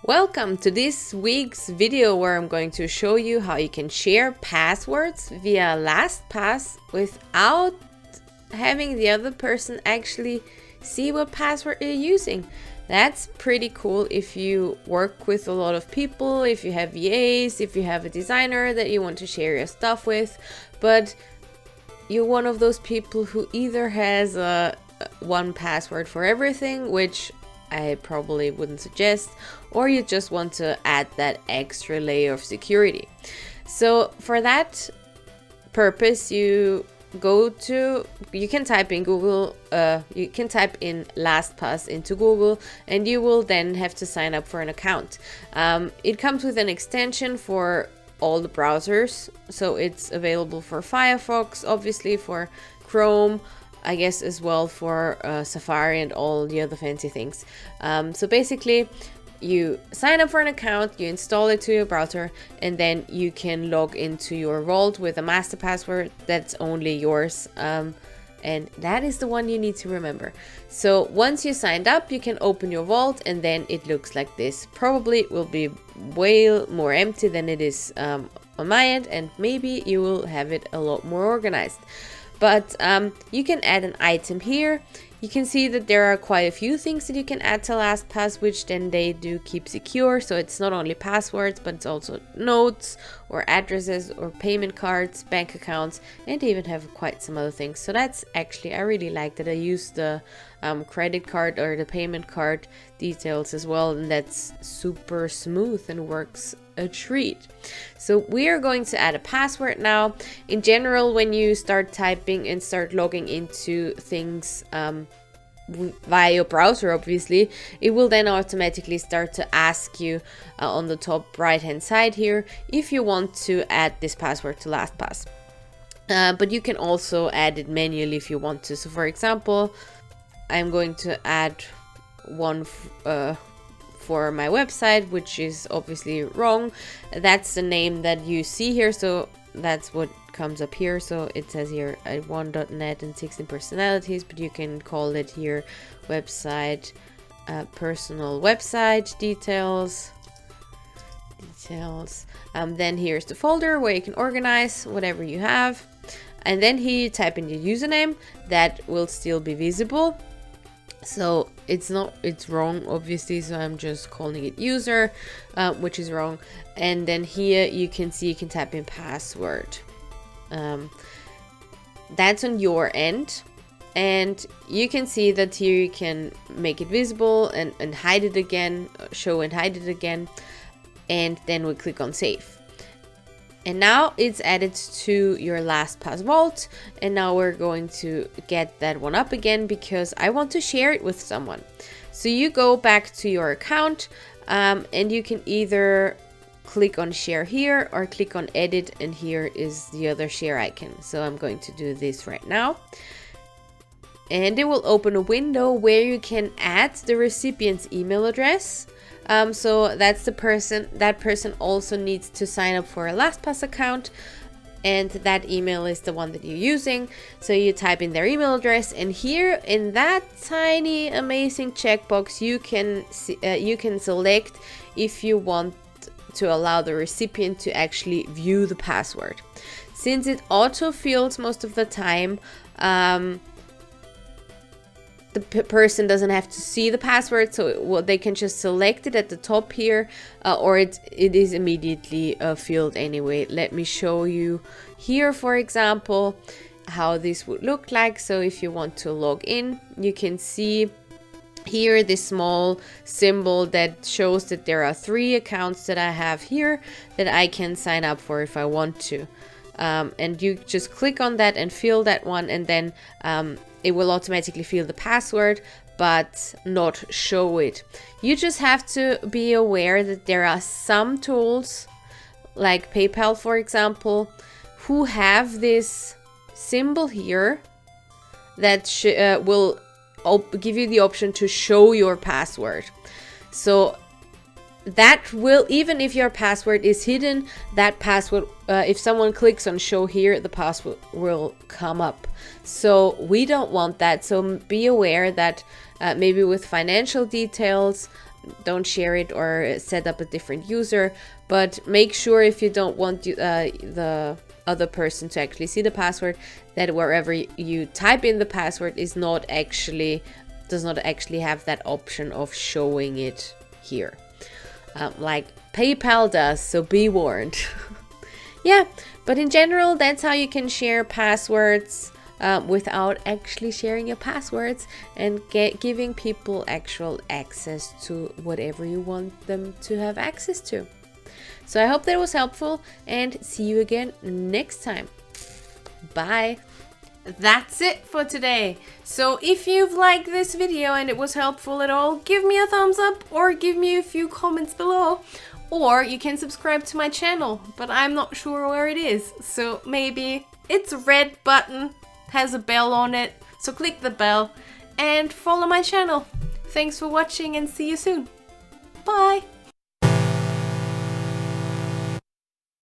Welcome to this week's video where I'm going to show you how you can share passwords via LastPass without having the other person actually see what password you're using. That's pretty cool if you work with a lot of people, if you have VAs, if you have a designer that you want to share your stuff with, but you're one of those people who either has a one password for everything, which I probably wouldn't suggest, or you just want to add that extra layer of security. So for that purpose, you can type in Google, you can type in LastPass into Google, and you will then have to sign up for an account. It comes with an extension for all the browsers, so it's available for Firefox, obviously for Chrome, I guess as well for Safari and all the other fancy things. So basically you sign up for an account, you install it to your browser, and then you can log into your vault with a master password that's only yours. And that is the one you need to remember. So once you signed up, you can open your vault, and then it looks like this. Probably it will be way more empty than it is on my end, and maybe you will have it a lot more organized. But you can add an item here. You can see that there are quite a few things that you can add to LastPass, which then they do keep secure. So it's not only passwords, but it's also notes or addresses or payment cards, bank accounts, and they even have quite some other things. So that's actually, I really like that I use the credit card or the payment card details as well, and that's super smooth and works a treat. So we are going to add a password now. In general, when you start typing and start logging into things via your browser, obviously, it will then automatically start to ask you on the top right hand side here if you want to add this password to LastPass. But you can also add it manually if you want to. So for example, I'm going to add one for my website, which is obviously wrong. That's the name that you see here, so that's what comes up here. So it says here at 1.net and 16 personalities, but you can call it here website, personal website details. Then here's the folder where you can organize whatever you have, and then here you type in your username. That will still be visible. So it's wrong, obviously, so I'm just calling it user, which is wrong. And then here you can see you can type in password. That's on your end, and you can see that here you can make it visible and hide it again, show and hide it again, and then we click on save. And now it's added to your LastPass vault, and now we're going to get that one up again because I want to share it with someone. So you go back to your account, and you can either click on share here or click on edit, and here is the other share icon. So I'm going to do this right now. And it will open a window where you can add the recipient's email address. So that's the person. That person also needs to sign up for a LastPass account, and that email is the one that you're using. So you type in their email address, and here in that tiny amazing checkbox, you can select if you want to allow the recipient to actually view the password. Since it auto-fills most of the time, the person doesn't have to see the password, so they can just select it at the top here, or it is immediately filled anyway. Let me show you here, for example, how this would look like. So if you want to log in, you can see here this small symbol that shows that there are 3 accounts that I have here that I can sign up for if I want to. And you just click on that and fill that one, and then it will automatically fill the password but not show it. You just have to be aware that there are some tools like PayPal, for example, who have this symbol here that will give you the option to show your password. So that will, even if your password is hidden, that password, if someone clicks on show here, the password will come up. So we don't want that. So be aware that maybe with financial details, don't share it or set up a different user. But make sure, if you don't want the other person to actually see the password, that wherever you type in the password does not actually have that option of showing it here, like PayPal does, so be warned. Yeah, but in general, that's how you can share passwords without actually sharing your passwords, and giving people actual access to whatever you want them to have access to. So I hope that was helpful, and see you again next time. Bye. That's it for today. So if you've liked this video and it was helpful at all, give me a thumbs up or give me a few comments below. Or you can subscribe to my channel, but I'm not sure where it is. So maybe it's a red button, has a bell on it. So click the bell and follow my channel. Thanks for watching and see you soon. Bye.